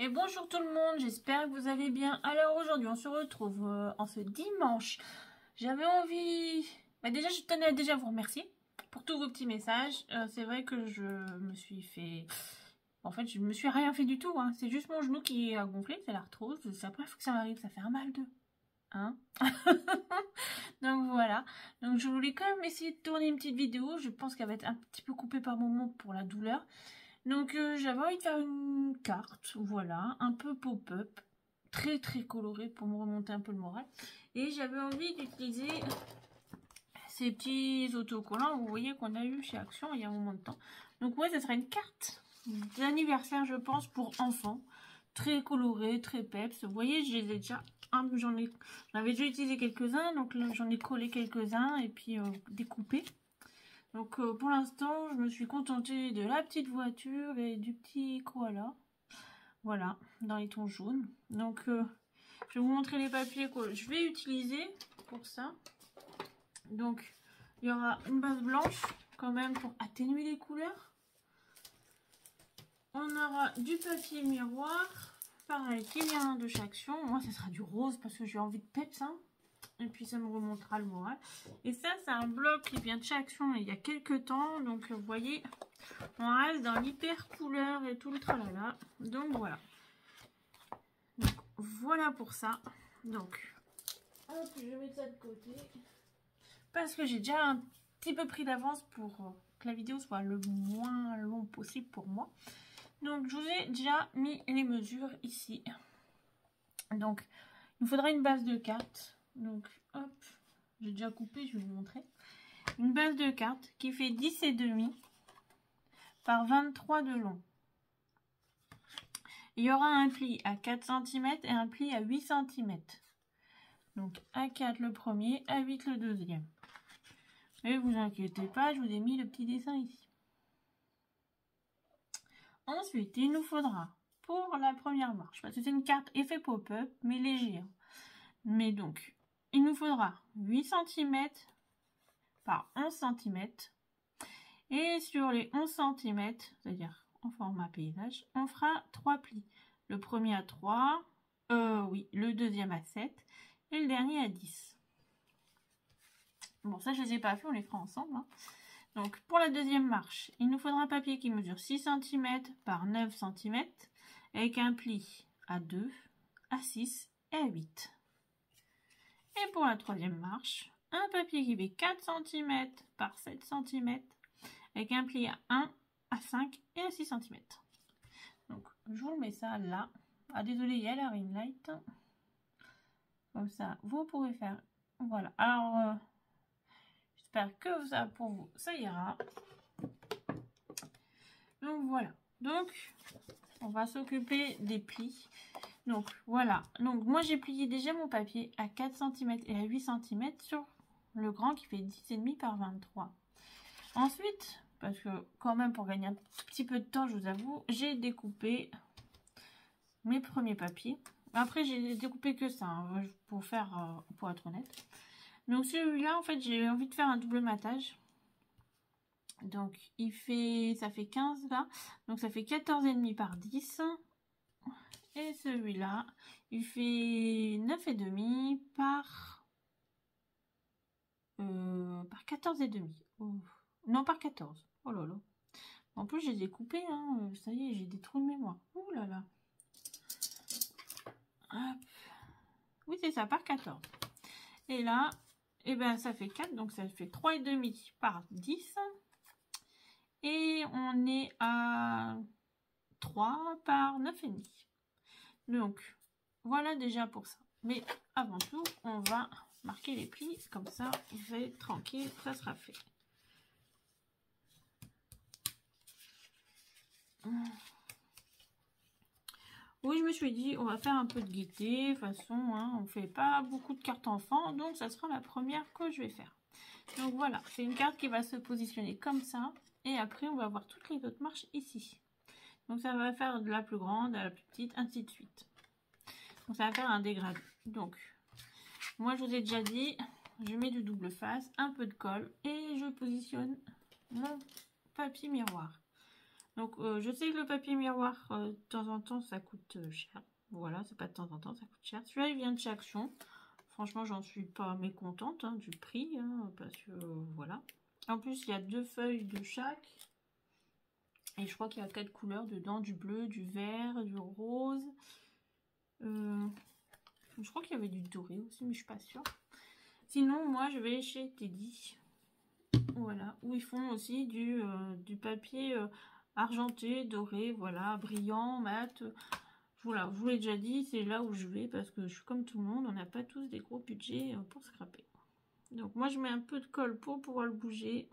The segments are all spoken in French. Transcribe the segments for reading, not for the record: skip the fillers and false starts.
Et bonjour tout le monde, j'espère que vous allez bien. Alors aujourd'hui on se retrouve en ce dimanche. J'avais envie... déjà je tenais déjà à vous remercier pour tous vos petits messages. C'est vrai que je me suis fait... En fait je me suis rien fait du tout, hein. C'est juste mon genou qui a gonflé, c'est l'arthrose. C'est la première fois que ça m'arrive, ça fait un mal de... Hein. Donc voilà, donc je voulais quand même essayer de tourner une petite vidéo. Je pense qu'elle va être un petit peu coupée par moment pour la douleur. Donc j'avais envie de faire une carte, voilà, un peu pop-up, très colorée pour me remonter un peu le moral. Et j'avais envie d'utiliser ces petits autocollants, vous voyez, qu'on a eu chez Action il y a un moment de temps. Donc ouais, ça sera une carte d'anniversaire, je pense, pour enfants. Très colorée, très peps. Vous voyez, je les ai déjà... j'en avais déjà utilisé quelques-uns, donc là j'en ai collé quelques-uns et puis découpé. Donc pour l'instant, je me suis contentée de la petite voiture et du petit koala. Voilà, dans les tons jaunes. Donc je vais vous montrer les papiers que je vais utiliser pour ça. Donc il y aura une base blanche quand même pour atténuer les couleurs. On aura du papier miroir, pareil, qui vient de chez Action. Moi, ça sera du rose parce que j'ai envie de peps, hein. Et puis ça me remontera le moral. Et ça, c'est un bloc qui vient de chez Action il y a quelques temps. Donc vous voyez, on reste dans l'hyper couleur et tout le tralala. Donc voilà. Donc, voilà pour ça. Donc, hop, je vais mettre ça de côté. Parce que j'ai déjà un petit peu pris d'avance pour que la vidéo soit le moins long possible pour moi. Donc je vous ai déjà mis les mesures ici. Donc il nous faudra une base de cartes. Donc hop, j'ai déjà coupé, je vais vous montrer. Une base de cartes qui fait 10,5 par 23 de long. Il y aura un pli à 4 cm et un pli à 8 cm. Donc à 4 le premier, à 8 le deuxième. Et vous inquiétez pas, je vous ai mis le petit dessin ici. Ensuite, il nous faudra pour la première marche, parce que c'est une carte effet pop-up, mais légère. Mais donc, il nous faudra 8 cm par 11 cm. Et sur les 11 cm, c'est-à-dire en format paysage, on fera 3 plis. Le premier à 3, le deuxième à 7 et le dernier à 10. Bon, ça je les ai pas fait, on les fera ensemble, hein. Donc, pour la deuxième marche, il nous faudra un papier qui mesure 6 cm par 9 cm avec un pli à 2, à 6 et à 8. Et pour la troisième marche, un papier qui fait 4 cm par 7 cm avec un pli à 1, à 5 et à 6 cm. Donc, je vous mets ça là. Ah, désolé, il y a la ring light. Comme ça, vous pourrez faire... Voilà. Alors... j'espère que ça pour vous, ça ira. Donc voilà. Donc on va s'occuper des plis. Donc voilà. Donc moi j'ai plié déjà mon papier à 4 cm et à 8 cm sur le grand qui fait 10,5 par 23. Ensuite, parce que quand même pour gagner un petit peu de temps, je vous avoue, j'ai découpé mes premiers papiers. Après j'ai découpé que ça, hein, pour être honnête. Donc celui-là, en fait, j'ai envie de faire un double matage. Donc, ça fait 15 là. Donc, ça fait 14,5 par 10. Et celui-là, il fait 9,5 par 14,5. Oh. Non, par 14. Oh là là. En plus, je les ai coupés, hein. Ça y est, j'ai des trous de mémoire. Ouh là là. Hop. Oui, c'est ça, par 14. Et là... et ben ça fait 4, donc ça fait 3,5 par 10. Et on est à 3 par 9,5. Donc, voilà déjà pour ça. Mais avant tout, on va marquer les plis. Comme ça, vous allez être tranquille, ça sera fait. Oui, je me suis dit, on va faire un peu de gaieté. De toute façon, hein, on ne fait pas beaucoup de cartes enfants. Donc, ça sera la première que je vais faire. Donc, voilà. C'est une carte qui va se positionner comme ça. Et après, on va voir toutes les autres marches ici. Donc, ça va faire de la plus grande à la plus petite, ainsi de suite. Donc, ça va faire un dégradé. Donc, moi, je vous ai déjà dit, je mets du double face, un peu de colle. Et je positionne mon papier miroir. Donc, je sais que le papier miroir, de temps en temps, ça coûte cher. Voilà, c'est pas de temps en temps, ça coûte cher. Celui-là, il vient de chez Action. Franchement, j'en suis pas mécontente hein, du prix, hein, parce que voilà. En plus, il y a 2 feuilles de chaque. Et je crois qu'il y a 4 couleurs dedans, du bleu, du vert, du rose. Je crois qu'il y avait du doré aussi, mais je suis pas sûre. Sinon, moi, je vais chez Teddy. Voilà, où ils font aussi du papier argenté, doré, voilà, brillant, mat. Voilà, je vous l'ai déjà dit, c'est là où je vais parce que je suis comme tout le monde, on n'a pas tous des gros budgets pour scraper. Donc moi, je mets un peu de colle pour pouvoir le bouger.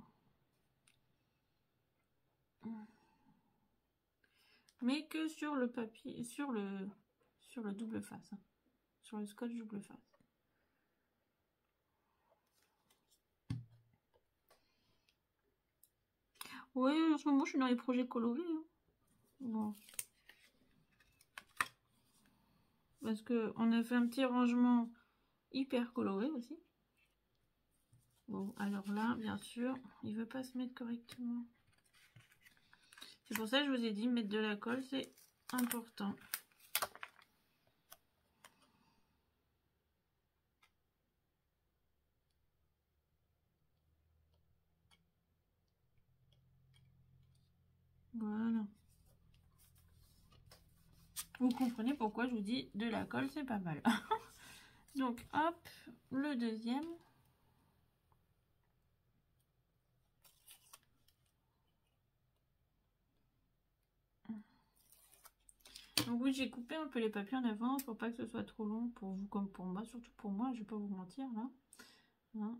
Mais que sur le papier, sur le double face, hein, sur le scotch double face. Oui, en ce moment, je suis dans les projets colorés. Hein. Bon. Parce qu'on a fait un petit rangement hyper coloré aussi. Bon, alors là, bien sûr, il veut pas se mettre correctement. C'est pour ça que je vous ai dit, mettre de la colle, c'est important. Voilà. Vous comprenez pourquoi je vous dis de la colle, c'est pas mal. Donc, hop, le deuxième. Donc oui, j'ai coupé un peu les papiers en avance pour pas que ce soit trop long pour vous comme pour moi. Surtout pour moi, je vais pas vous mentir là. Hein.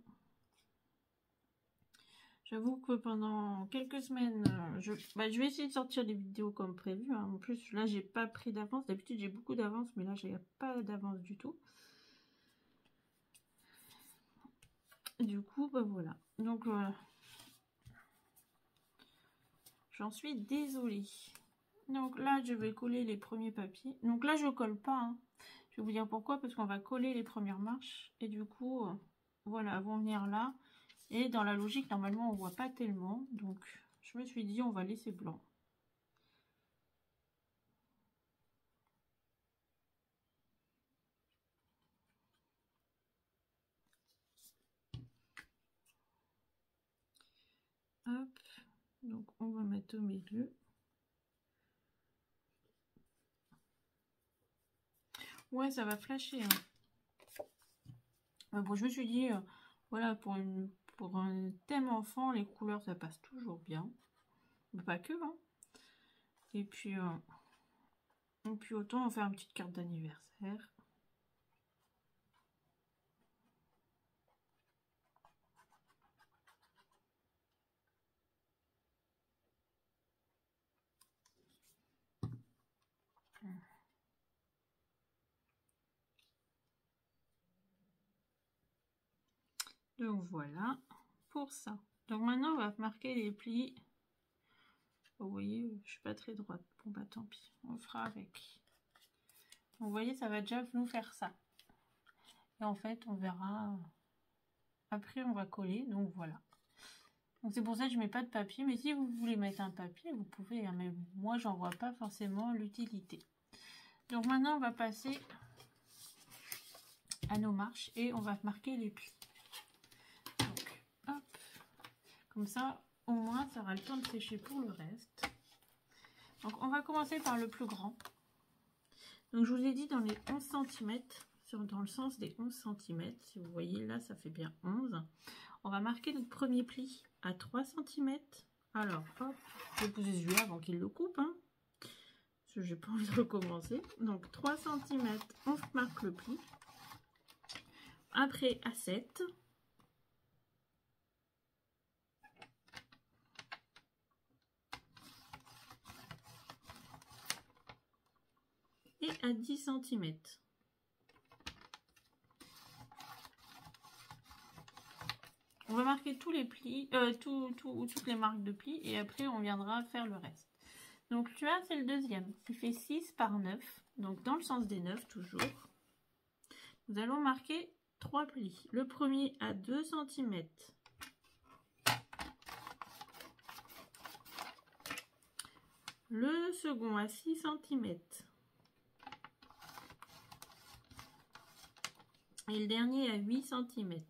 J'avoue que pendant quelques semaines, je vais essayer de sortir des vidéos comme prévu. Hein. En plus, là, j'ai pas pris d'avance. D'habitude, j'ai beaucoup d'avance, mais là, j'ai pas d'avance du tout. Du coup, bah voilà. Donc, j'en suis désolée. Donc là, je vais coller les premiers papiers. Donc là, je colle pas. Hein. Je vais vous dire pourquoi. Parce qu'on va coller les premières marches. Et du coup, voilà, elles vont venir là. Et dans la logique, normalement, on voit pas tellement. Donc, je me suis dit, on va laisser blanc. Hop. Donc, on va mettre au milieu. Ouais, ça va flasher. Hein. Bon, je me suis dit, voilà, pour un thème enfant, les couleurs, ça passe toujours bien. Mais pas que, hein. Et puis autant en faire une petite carte d'anniversaire. Donc voilà pour ça. Donc maintenant on va marquer les plis. Vous voyez, je suis pas très droite. Bon bah tant pis, on fera avec. Vous voyez, ça va déjà nous faire ça. Et en fait, on verra. Après, on va coller. Donc voilà. Donc c'est pour ça que je mets pas de papier. Mais si vous voulez mettre un papier, vous pouvez. Hein, mais moi, j'en vois pas forcément l'utilité. Donc maintenant, on va passer à nos marches et on va marquer les plis. Donc, hop. Comme ça, au moins, ça aura le temps de sécher pour le reste. Donc, on va commencer par le plus grand. Donc, je vous ai dit dans les 11 cm, dans le sens des 11 cm. Si vous voyez, là, ça fait bien 11. On va marquer notre premier pli à 3 cm. Alors, hop, je vais poser celui-là avant qu'il le coupe. Hein, parce que j'ai pas envie de recommencer. Donc, 3 cm, on marque le pli. Après, à 7. Et à 10 cm. On va marquer tous les plis, toutes les marques de plis et après on viendra faire le reste. Donc tu vois, c'est le deuxième qui fait 6 par 9, donc dans le sens des 9 toujours. Nous allons marquer 3 plis. Le premier à 2 cm. Le second à 6 cm. Et le dernier à 8 cm.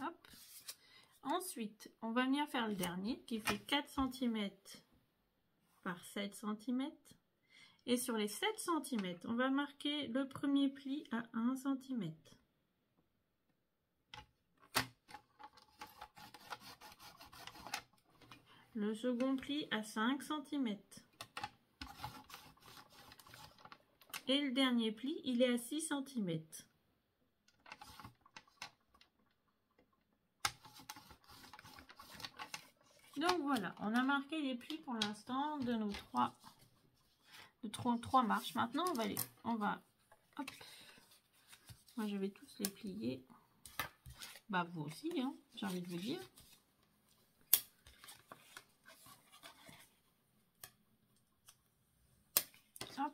Hop. Ensuite, on va venir faire le dernier qui fait 4 cm par 7 cm. Et sur les 7 cm, on va marquer le premier pli à 1 cm. Le second pli à 5 cm. Et le dernier pli, il est à 6 cm. Donc voilà, on a marqué les plis pour l'instant de nos trois marches. Maintenant, hop, moi je vais tous les plier. Bah vous aussi, hein, j'ai envie de vous dire. Hop.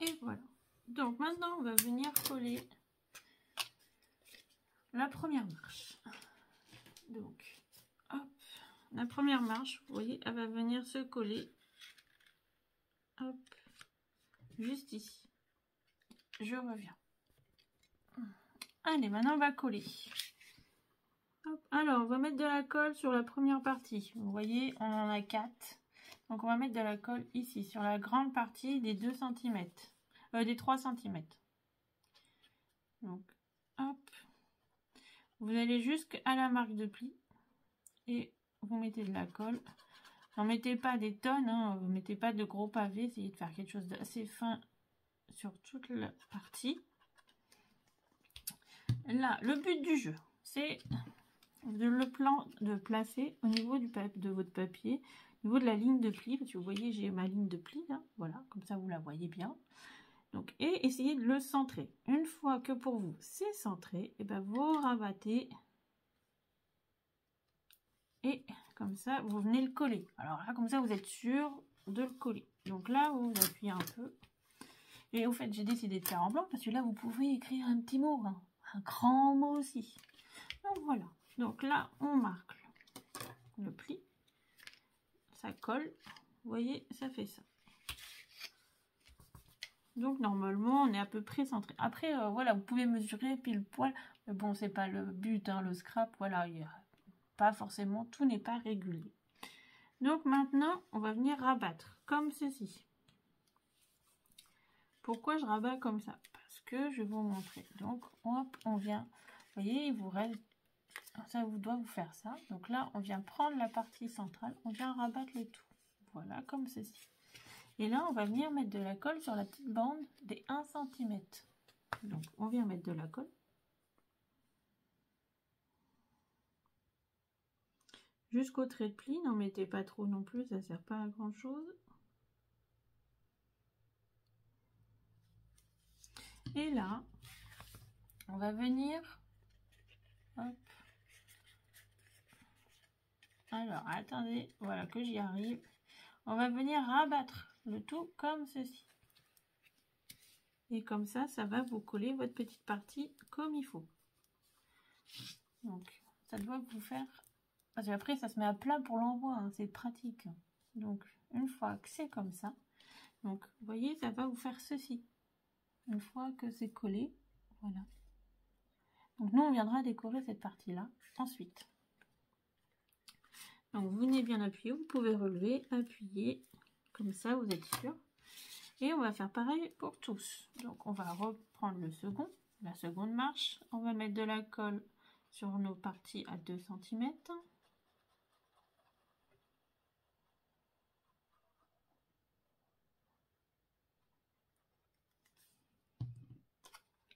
Et voilà. Donc maintenant, on va venir coller la première marche. Donc, hop, la première marche, vous voyez, elle va venir se coller. Hop, juste ici. Je reviens. Allez, maintenant on va coller. Hop. Alors, on va mettre de la colle sur la première partie. Vous voyez, on en a 4. Donc, on va mettre de la colle ici, sur la grande partie des 2 cm. Des 3 cm. Donc, hop. Vous allez jusqu'à la marque de pli. Et vous mettez de la colle. N'en mettez pas des tonnes, hein, vous mettez pas de gros pavés. Essayez de faire quelque chose d'assez fin sur toute la partie. Là, le but du jeu, c'est de placer au niveau de votre papier, au niveau de la ligne de pli, parce que vous voyez, j'ai ma ligne de pli là, voilà, comme ça vous la voyez bien. Donc, et essayez de le centrer. Une fois que pour vous c'est centré, et ben vous rabattez et comme ça vous venez le coller. Alors là, comme ça vous êtes sûr de le coller. Donc là, vous appuyez un peu. Et au fait, j'ai décidé de faire en blanc parce que là, vous pouvez écrire un petit mot, hein, un grand mot aussi. Donc voilà. Donc là, on marque le pli. Ça colle. Vous voyez, ça fait ça. Donc normalement, on est à peu près centré. Après, voilà, vous pouvez mesurer pile poil. Mais bon, c'est pas le but, hein, le scrap. Voilà, il y a pas forcément, tout n'est pas régulier. Donc maintenant, on va venir rabattre comme ceci. Pourquoi je rabats comme ça? Parce que je vais vous montrer. Donc, hop, on vient, vous voyez, il vous reste, ça vous doit vous faire ça. Donc là, on vient prendre la partie centrale, on vient rabattre le tout. Voilà, comme ceci. Et là, on va venir mettre de la colle sur la petite bande des 1 cm. Donc, on vient mettre de la colle. Jusqu'au trait de pli, n'en mettez pas trop non plus, ça ne sert pas à grand chose. Et là, on va venir, hop. Alors, attendez, voilà que j'y arrive. On va venir rabattre le tout comme ceci. Et comme ça, ça va vous coller votre petite partie comme il faut. Donc, ça doit vous faire... Parce qu'après, ça se met à plat pour l'envoi, hein, c'est pratique. Donc, une fois que c'est comme ça, donc, vous voyez, ça va vous faire ceci. Une fois que c'est collé, voilà. Donc, nous, on viendra décorer cette partie-là ensuite. Donc, vous venez bien appuyer, vous pouvez relever, appuyer, comme ça, vous êtes sûr. Et on va faire pareil pour tous. Donc, on va reprendre le second, la seconde marche. On va mettre de la colle sur nos parties à 2 cm.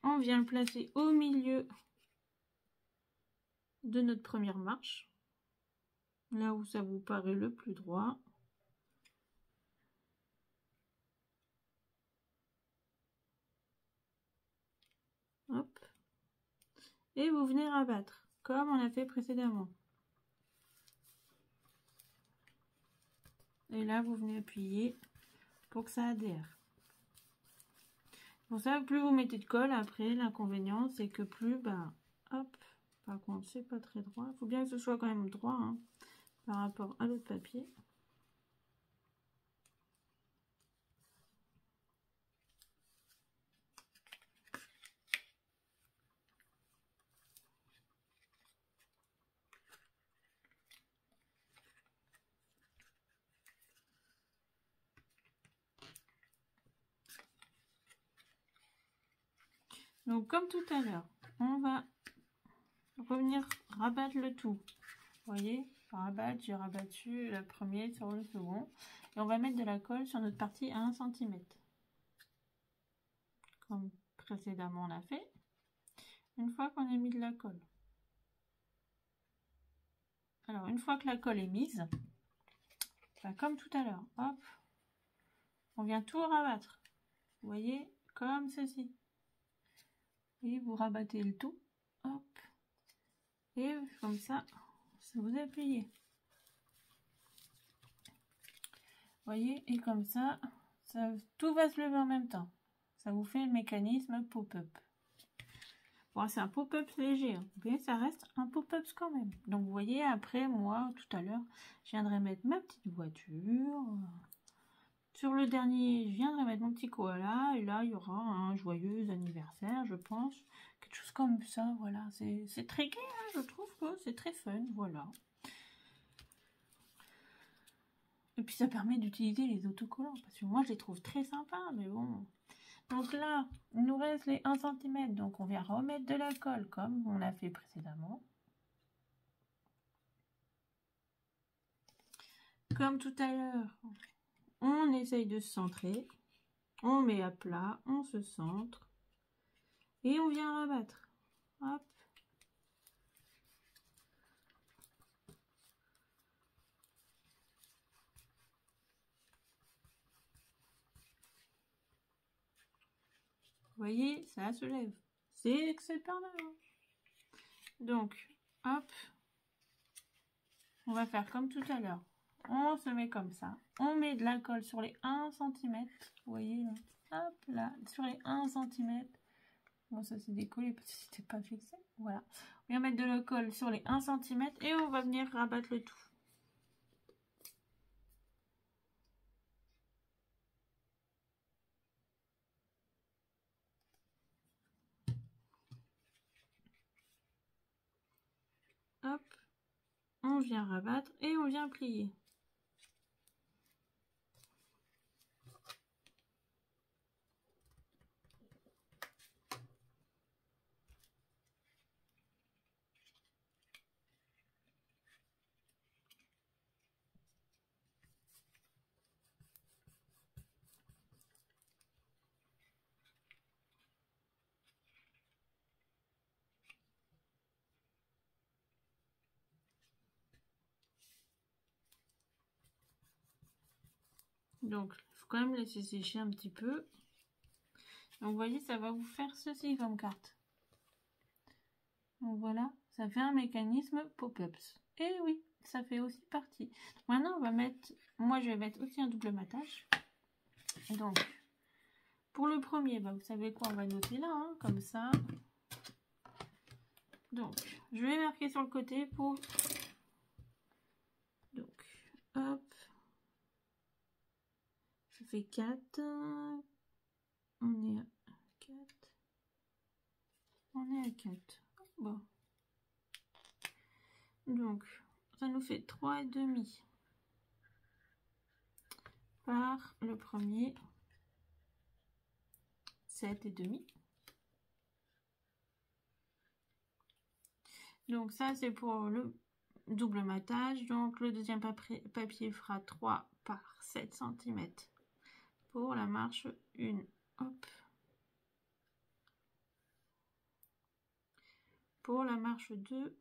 On vient le placer au milieu de notre première marche, là où ça vous paraît le plus droit. Hop. Et vous venez rabattre, comme on a fait précédemment. Et là, vous venez appuyer pour que ça adhère. Pour ça, plus vous mettez de colle, après, l'inconvénient, c'est que plus, bah, hop, par contre, c'est pas très droit. Il faut bien que ce soit quand même droit, hein, par rapport à l'autre papier. Donc, comme tout à l'heure, on va revenir rabattre le tout. Vous voyez, rabattre, j'ai rabattu le premier sur le second. Et on va mettre de la colle sur notre partie à 1 cm. Comme précédemment on a fait. Une fois qu'on a mis de la colle. Alors, une fois que la colle est mise, bah, comme tout à l'heure, hop, on vient tout rabattre. Vous voyez, comme ceci. Et vous rabattez le tout, hop, et comme ça vous appuyez. Vous voyez, et comme ça, tout va se lever en même temps. Ça vous fait le mécanisme pop-up. Bon, c'est un pop-up léger, hein, mais ça reste un pop-up quand même. Donc, vous voyez, après, moi, tout à l'heure, je viendrai mettre ma petite voiture. Sur le dernier, je viendrai mettre mon petit koala. Et là, il y aura un joyeux anniversaire, je pense. Quelque chose comme ça, voilà. C'est très gai, hein, je trouve que c'est très fun, voilà. Et puis, ça permet d'utiliser les autocollants. Parce que moi, je les trouve très sympas, mais bon... Donc là, il nous reste les 1 cm. Donc on vient remettre de la colle comme on a fait précédemment. Comme tout à l'heure, on essaye de se centrer. On met à plat, on se centre. Et on vient rabattre. Hop. Vous voyez, ça se lève. C'est que c'est pas mal. Donc, hop. On va faire comme tout à l'heure. On se met comme ça. On met de la colle sur les 1 cm. Vous voyez, là. Hop là, sur les 1 cm. Bon, ça s'est décollé parce que c'était pas fixé. Voilà. On va mettre de la colle sur les 1 cm et on va venir rabattre le tout. Hop. On vient rabattre et on vient plier. Donc, il faut quand même laisser sécher un petit peu. Donc, vous voyez, ça va vous faire ceci comme carte. Donc, voilà, ça fait un mécanisme pop-ups. Et oui, ça fait aussi partie. Maintenant, on va mettre... Moi, je vais mettre aussi un double matage. Donc, pour le premier, bah, vous savez quoi, on va noter là, hein, comme ça. Donc, je vais marquer sur le côté pour... Donc, hop. Ça fait 4. On est à 4. On est à 4. Bon. Donc, ça nous fait 3,5 par le premier. 7,5. Donc ça, c'est pour le double matage. Donc, le deuxième papier fera 3 par 7 cm pour la marche 1. Hop. pour la marche 2.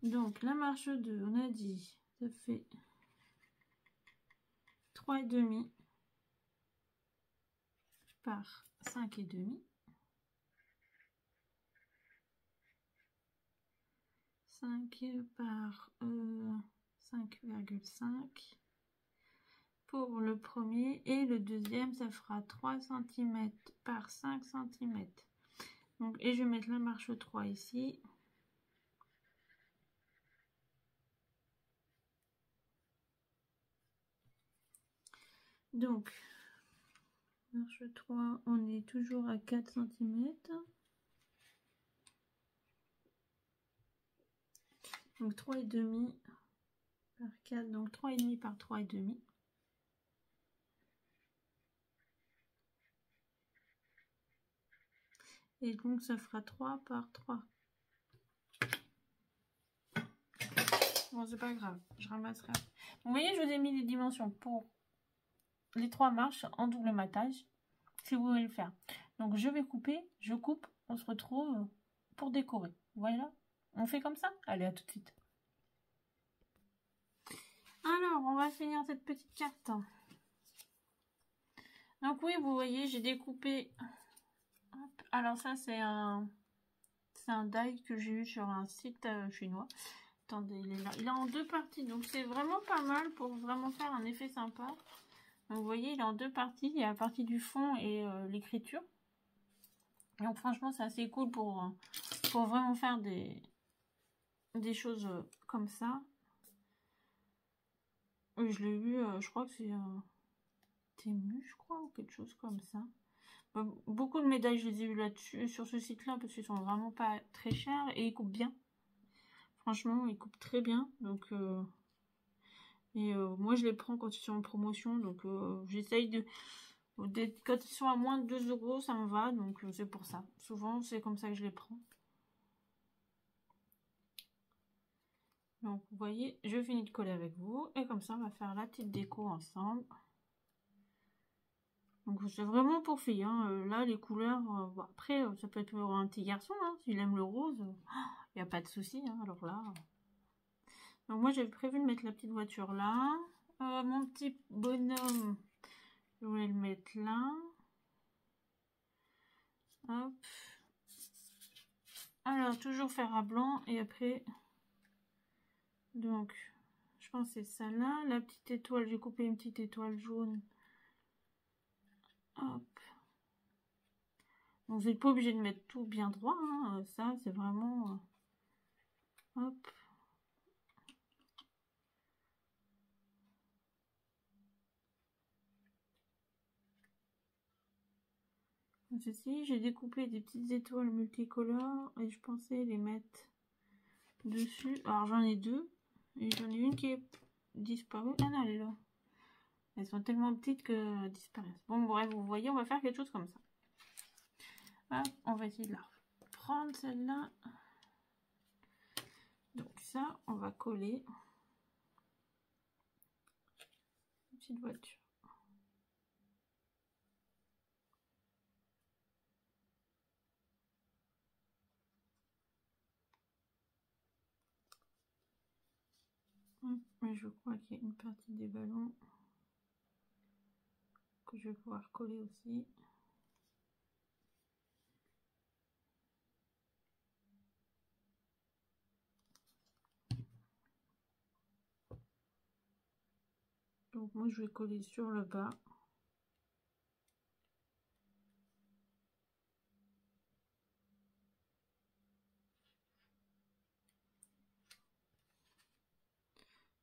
Donc la marche 2, on a dit, ça fait 3,5 par 5,5. 5 par 5,5 pour le premier, et le deuxième ça fera 3 cm par 5 cm. Donc, et je vais mettre la marche 3 ici. Donc marche 3, on est toujours à 4 cm. Donc 3,5 par 4, donc 3,5 par 3,5. Et donc ça fera 3 par 3. Bon, c'est pas grave, je ramasserai. Vous voyez, je vous ai mis les dimensions pour les 3 marches en double matage, si vous voulez le faire. Donc je vais couper, je coupe, on se retrouve pour décorer. Voilà, on fait comme ça. Allez, à tout de suite. Alors, on va finir cette petite carte. Donc oui, vous voyez, j'ai découpé. Hop. Alors ça, c'est un die que j'ai eu sur un site chinois. Attendez, il est là. Il est en 2 parties, donc c'est vraiment pas mal pour vraiment faire un effet sympa. Donc vous voyez, il est en 2 parties. Il y a la partie du fond et l'écriture. Donc franchement, c'est assez cool pour vraiment faire des choses comme ça. Je l'ai vu, je crois que c'est Temu, je crois, ou quelque chose comme ça. Beaucoup de médailles, je les ai eues là-dessus, sur ce site-là, parce qu'ils sont vraiment pas très chers et ils coupent bien. Franchement, ils coupent très bien. Donc, moi, je les prends quand ils sont en promotion. Donc, j'essaye de... Quand ils sont à moins de 2 €, ça me va. Donc, c'est pour ça. Souvent, c'est comme ça que je les prends. Donc, vous voyez, je finis de coller avec vous. Et comme ça, on va faire la petite déco ensemble. Donc, c'est vraiment pour filles. Hein. Là, les couleurs... bon, après, ça peut être pour un petit garçon. Hein, s'il aime le rose, il n'y a pas de souci. Hein. Alors là... Donc, moi, j'avais prévu de mettre la petite voiture là. Mon petit bonhomme, je voulais le mettre là. Hop. Alors, toujours fer à blanc. Et après... Donc, je pense que c'est ça là. La petite étoile, j'ai coupé une petite étoile jaune. Hop. Donc, vous n'êtes pas obligé de mettre tout bien droit. Hein. Ça, c'est vraiment... hop. Comme ceci, j'ai découpé des petites étoiles multicolores. Et je pensais les mettre dessus. Alors, j'en ai 2. Et j'en ai une qui est disparue. Ah non, elle est là. Elles sont tellement petites que disparaissent. Bon, bref, vous voyez, on va faire quelque chose comme ça. Hop, on va essayer de la prendre celle-là. Donc ça, on va coller. Une petite voiture. Mais je crois qu'il y a une partie des ballons que je vais pouvoir coller aussi. Donc moi je vais coller sur le bas.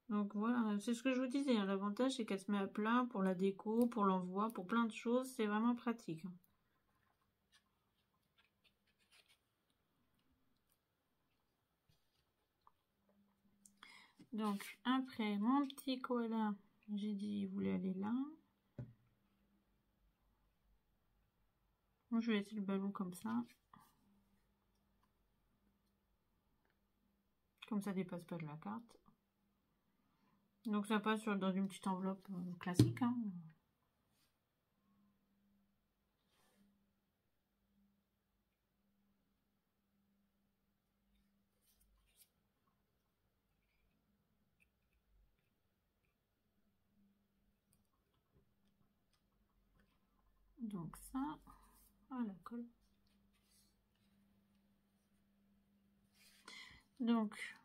Donc voilà, c'est ce que je vous disais, hein. L'avantage c'est qu'elle se met à plat pour la déco, pour l'envoi, pour plein de choses, c'est vraiment pratique. Donc après mon petit koala, j'ai dit il voulait aller là. Moi je vais laisser le ballon comme ça. Comme ça dépasse pas de la carte. Donc ça passe dans une petite enveloppe classique. Hein. Donc ça, voilà, colle. Donc,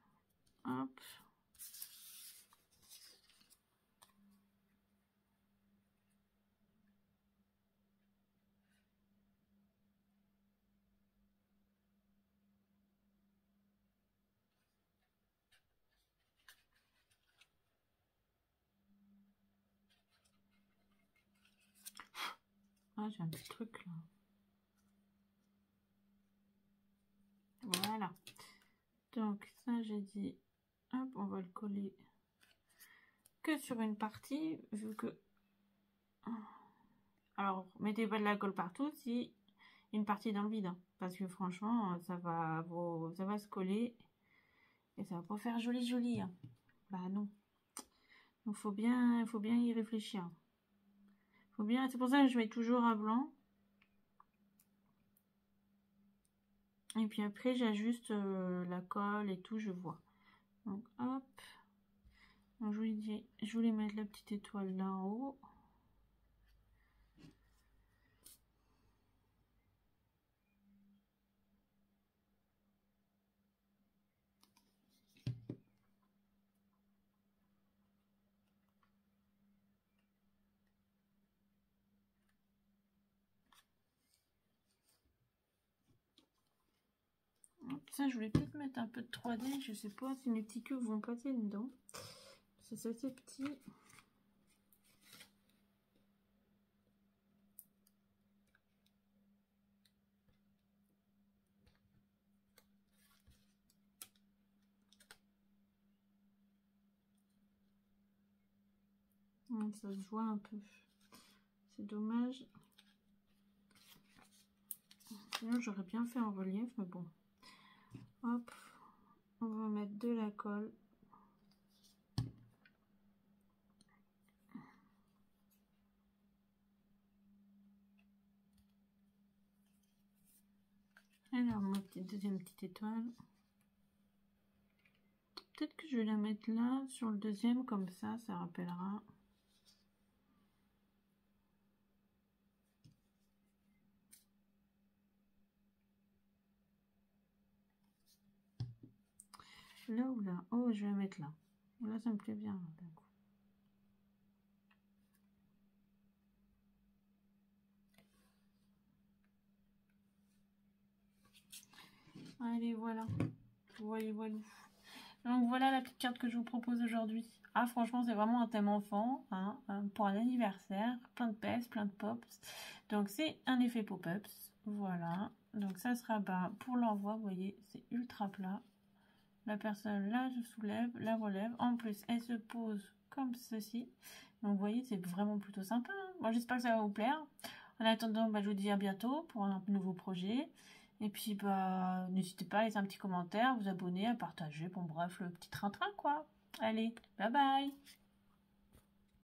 hop. Ah, j'ai un petit truc là. Voilà. Donc ça, j'ai dit, hop, on va le coller que sur une partie, vu que... Alors, mettez pas de la colle partout si une partie dans le vide, hein, parce que franchement, ça va se coller et ça va pas faire joli joli. Hein. Bah non. Donc faut bien y réfléchir. Faut bien. C'est pour ça que je mets toujours à blanc. Et puis après, j'ajuste la colle et tout, je vois. Donc hop. Donc, je voulais mettre la petite étoile là en haut. Ça, je voulais peut-être mettre un peu de 3D. Je sais pas si mes petits cubes vont passer dedans. C'est assez petit. Ça se voit un peu. C'est dommage. Sinon, j'aurais bien fait en relief, mais bon. Hop. On va mettre de la colle. Alors, ma deuxième petite étoile. Peut-être que je vais la mettre là, sur le deuxième, comme ça rappellera. Là ou là? Oh, je vais la mettre là. Là, ça me plaît bien, d'un coup. Allez, voilà. Voyez, voilà. Donc, voilà la petite carte que je vous propose aujourd'hui. Ah, franchement, c'est vraiment un thème enfant, hein, pour un anniversaire. Plein de peps, plein de pops. Donc, c'est un effet pop-ups. Voilà. Donc, ça sera pour l'envoi, vous voyez, c'est ultra plat. La personne, là, je soulève, la relève. En plus, elle se pose comme ceci. Donc, vous voyez, c'est vraiment plutôt sympa. Hein. Moi, j'espère que ça va vous plaire. En attendant, je vous dis à bientôt pour un nouveau projet. Et puis, n'hésitez pas à laisser un petit commentaire, vous abonner, à partager. Bon, bref, le petit train-train, quoi. Allez, bye bye.